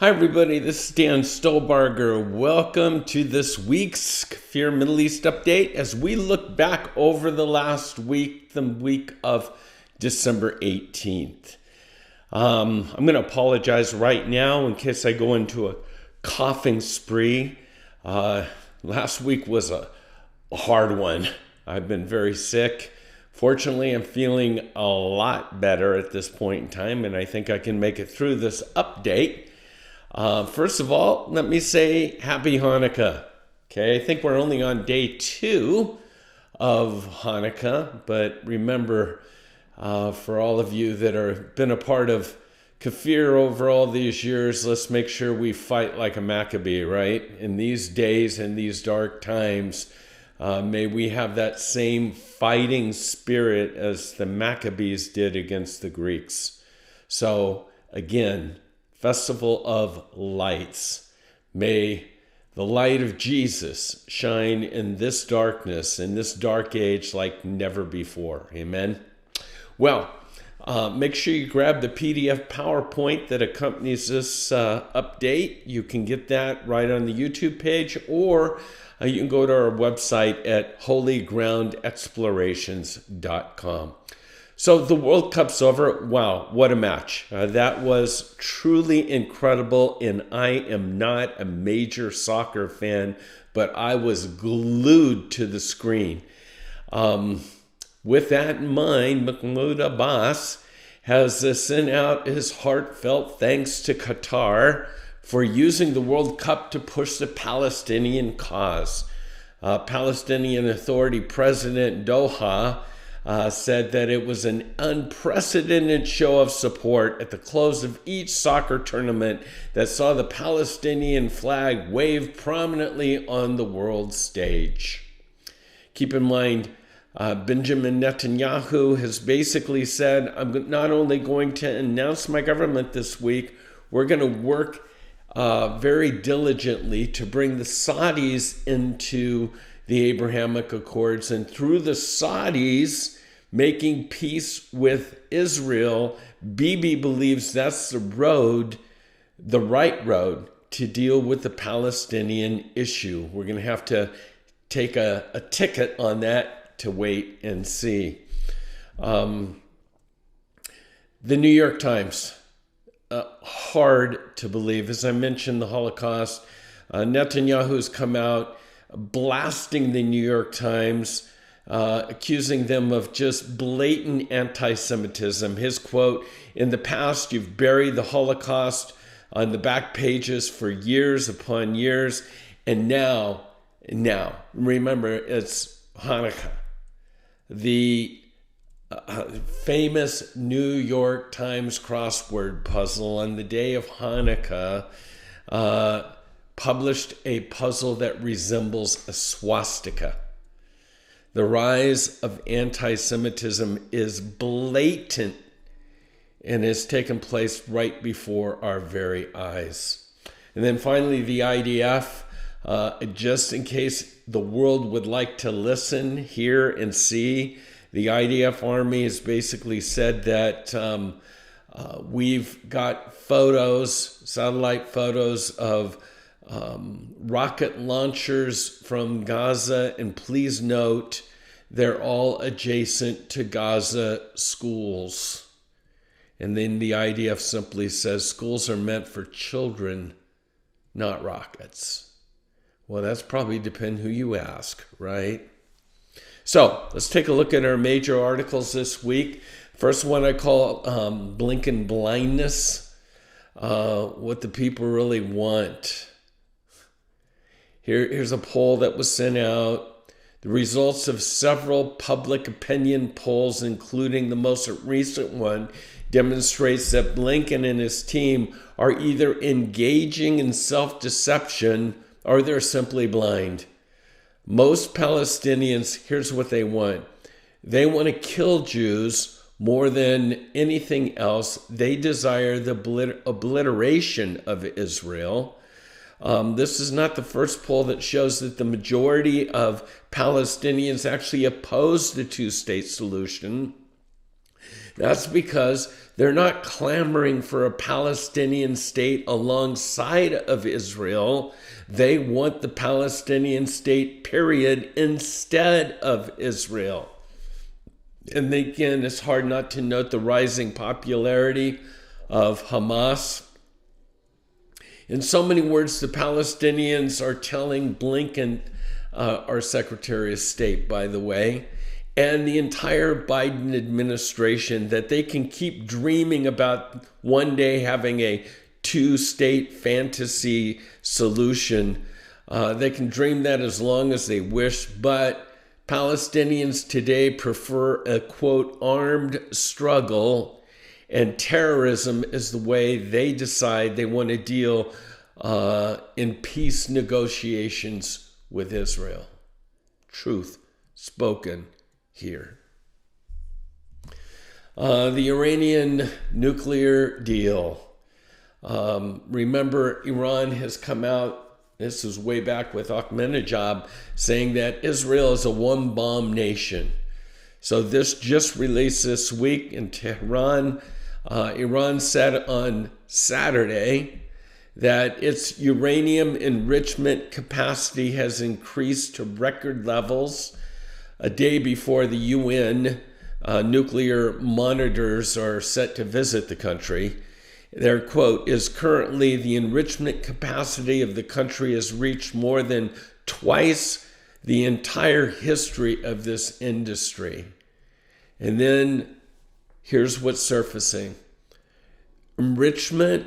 Hi everybody, this is Dan Stolbarger. Welcome to this week's KFIR Middle East update as we look back over the last week, the week of December 18th. I'm going to apologize right now in case I go into a coughing spree. Last week was a hard one. I've been very sick. Fortunately, I'm feeling a lot better at this point in time, and I think I can make it through this update. First of all, let me say Happy Hanukkah. Okay, I think we're only on day 2 of Hanukkah, but remember, for all of you that have been a part of KFIR over all these years, let's make sure we fight like a Maccabee, right? In these days and these dark times, may we have that same fighting spirit as the Maccabees did against the Greeks. So, again, Festival of Lights. May the light of Jesus shine in this darkness, in this dark age like never before. Amen. Well, make sure you grab the PDF PowerPoint that accompanies this update. You can get that right on the YouTube page, or you can go to our website at holygroundexplorations.com. So the World Cup's over. Wow, what a match. That was truly incredible, and I am not a major soccer fan, but I was glued to the screen. With that in mind, Mahmoud Abbas has sent out his heartfelt thanks to Qatar for using the World Cup to push the Palestinian cause. Palestinian Authority President Doha said that it was an unprecedented show of support at the close of each soccer tournament that saw the Palestinian flag waved prominently on the world stage. Keep in mind, Benjamin Netanyahu has basically said, I'm not only going to announce my government this week, we're going to work very diligently to bring the Saudis into the Abrahamic Accords, and through the Saudis making peace with Israel, Bibi believes that's the right road to deal with the Palestinian issue. We're going to have to take a ticket on that to wait and see. The New York Times, hard to believe. As I mentioned, the Holocaust, Netanyahu's come out blasting the New York Times, accusing them of just blatant anti-Semitism. His quote, "In the past, you've buried the Holocaust on the back pages for years upon years, and now, remember, it's Hanukkah." The famous New York Times crossword puzzle on the day of Hanukkah published a puzzle that resembles a swastika. The rise of anti-Semitism is blatant and has taken place right before our very eyes. And then finally, the IDF, just in case the world would like to listen, hear, and see, the IDF Army has basically said that we've got satellite photos of rocket launchers from Gaza, and please note, they're all adjacent to Gaza schools. And then the IDF simply says schools are meant for children, not rockets. Well, that's probably depend who you ask, right? So let's take a look at our major articles this week. First one I call Blinken Blindness, what the people really want. Here's a poll that was sent out. The results of several public opinion polls, including the most recent one, demonstrates that Blinken and his team are either engaging in self-deception or they're simply blind. Most Palestinians, here's what they want. They want to kill Jews more than anything else. They desire the obliteration of Israel. This is not the first poll that shows that the majority of Palestinians actually oppose the two-state solution. That's because they're not clamoring for a Palestinian state alongside of Israel. They want the Palestinian state, period, instead of Israel. And again, it's hard not to note the rising popularity of Hamas. In so many words, the Palestinians are telling Blinken, our Secretary of State, by the way, and the entire Biden administration that they can keep dreaming about one day having a two-state fantasy solution. They can dream that as long as they wish, but Palestinians today prefer a, quote, armed struggle, and terrorism is the way they decide they want to deal in peace negotiations with Israel. Truth spoken here. The Iranian nuclear deal. Remember, Iran has come out, this is way back with Ahmadinejad, saying that Israel is a one-bomb nation. So this just released this week in Tehran. Iran said on Saturday that its uranium enrichment capacity has increased to record levels a day before the UN nuclear monitors are set to visit the country. Their quote is, currently the enrichment capacity of the country has reached more than twice the entire history of this industry. And then here's what's surfacing. Enrichment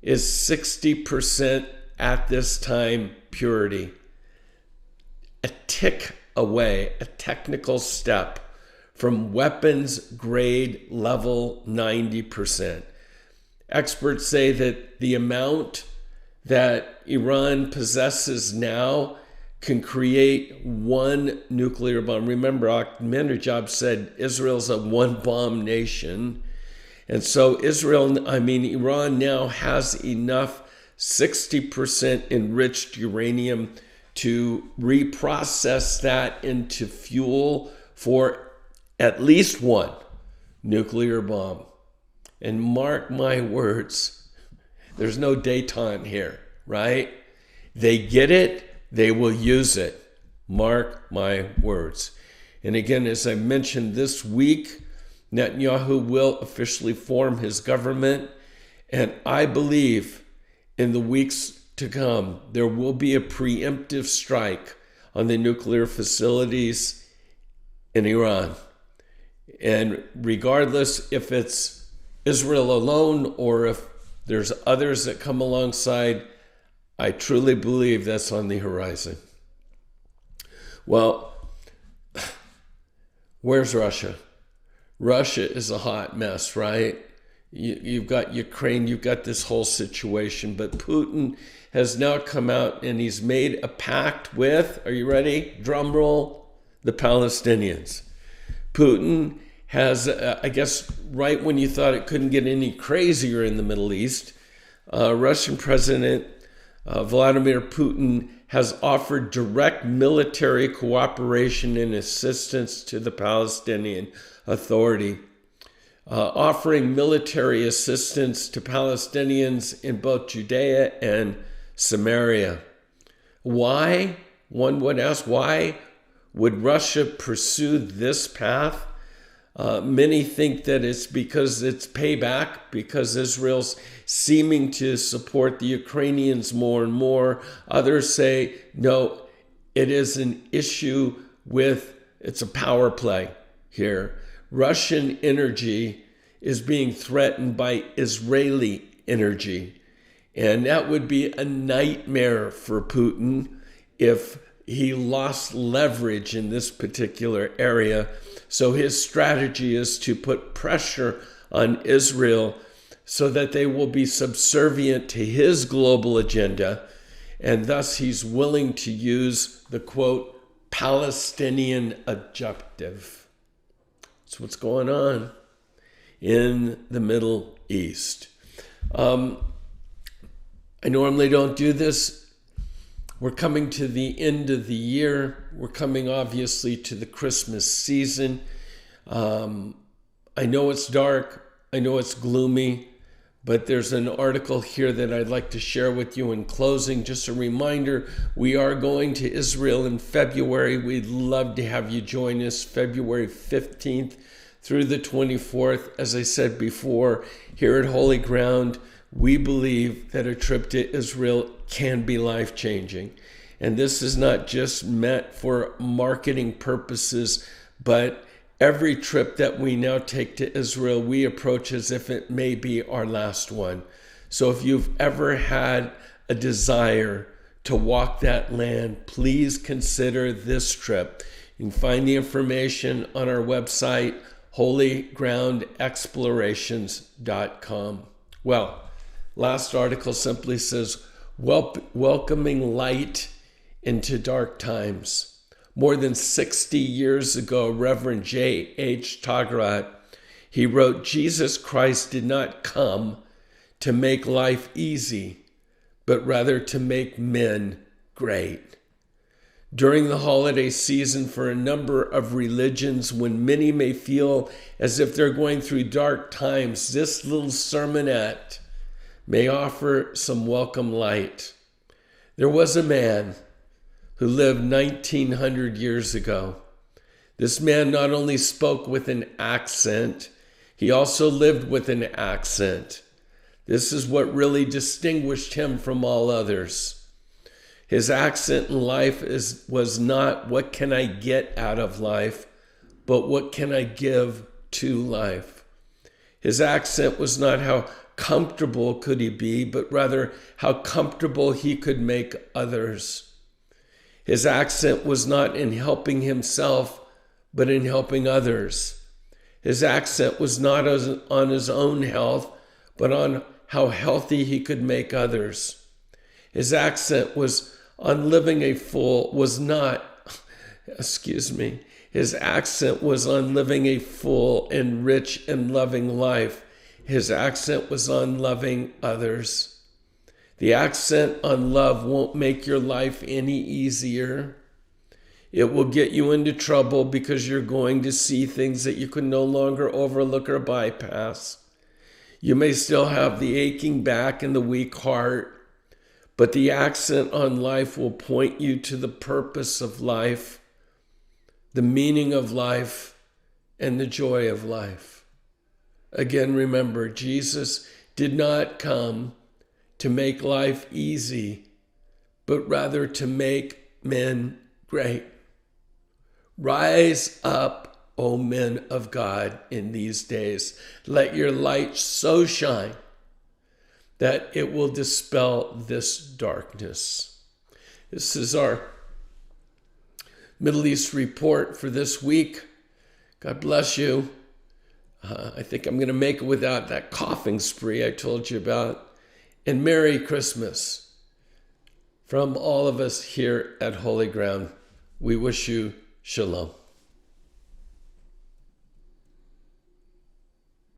is 60% at this time purity. A tick away, a technical step from weapons grade level 90%. Experts say that the amount that Iran possesses now can create one nuclear bomb. Remember, Ahmadinejad said Israel's a one-bomb nation. And so Iran now has enough 60% enriched uranium to reprocess that into fuel for at least one nuclear bomb. And mark my words, there's no détente here, right? They get it, they will use it. Mark my words. And again, as I mentioned this week, Netanyahu will officially form his government. And I believe in the weeks to come, there will be a preemptive strike on the nuclear facilities in Iran. And regardless if it's Israel alone or if there's others that come alongside, I truly believe that's on the horizon. Well, where's Russia? Russia is a hot mess, right? You've got Ukraine, you've got this whole situation, but Putin has now come out and he's made a pact with, are you ready? Drum roll, the Palestinians. Putin has, I guess, right when you thought it couldn't get any crazier in the Middle East, Russian President Vladimir Putin has offered direct military cooperation and assistance to the Palestinian Authority, offering military assistance to Palestinians in both Judea and Samaria. Why? One would ask, why would Russia pursue this path? Many think that it's because it's payback, because Israel's seeming to support the Ukrainians more and more. Others say, no, it is an issue with, it's a power play here. Russian energy is being threatened by Israeli energy. And that would be a nightmare for Putin if he lost leverage in this particular area. So his strategy is to put pressure on Israel so that they will be subservient to his global agenda. And thus he's willing to use the, quote, Palestinian objective. That's what's going on in the Middle East. I normally don't do this. We're coming to the end of the year. We're coming, obviously, to the Christmas season. I know it's dark, I know it's gloomy, but there's an article here that I'd like to share with you in closing. Just a reminder, we are going to Israel in February. We'd love to have you join us February 15th through the 24th. As I said before, here at Holy Ground, we believe that a trip to Israel can be life-changing. And this is not just meant for marketing purposes, but every trip that we now take to Israel, we approach as if it may be our last one. So if you've ever had a desire to walk that land, please consider this trip. You can find the information on our website, holygroundexplorations.com. Well, last article simply says, welcoming light into dark times. More than 60 years ago, Reverend J.H. Taggart, he wrote, Jesus Christ did not come to make life easy, but rather to make men great. During the holiday season, for a number of religions, when many may feel as if they're going through dark times, this little sermonette may offer some welcome light. There was a man who lived 1900 years ago. This man not only spoke with an accent, he also lived with an accent. This is what really distinguished him from all others. His accent in life was not, what can I get out of life, but what can I give to life? His accent was not how comfortable could he be, but rather how comfortable he could make others. His accent was not in helping himself, but in helping others. His accent was not on his own health, but on how healthy he could make others. His accent was on living a full, his accent was on living a full and rich and loving life. His accent was on loving others. The accent on love won't make your life any easier. It will get you into trouble because you're going to see things that you can no longer overlook or bypass. You may still have the aching back and the weak heart, but the accent on life will point you to the purpose of life, the meaning of life, and the joy of life. Again, remember, Jesus did not come to make life easy, but rather to make men great. Rise up, O men of God, in these days. Let your light so shine that it will dispel this darkness. This is our Middle East report for this week. God bless you. I think I'm going to make it without that coughing spree I told you about. And Merry Christmas. From all of us here at Holy Ground, we wish you shalom.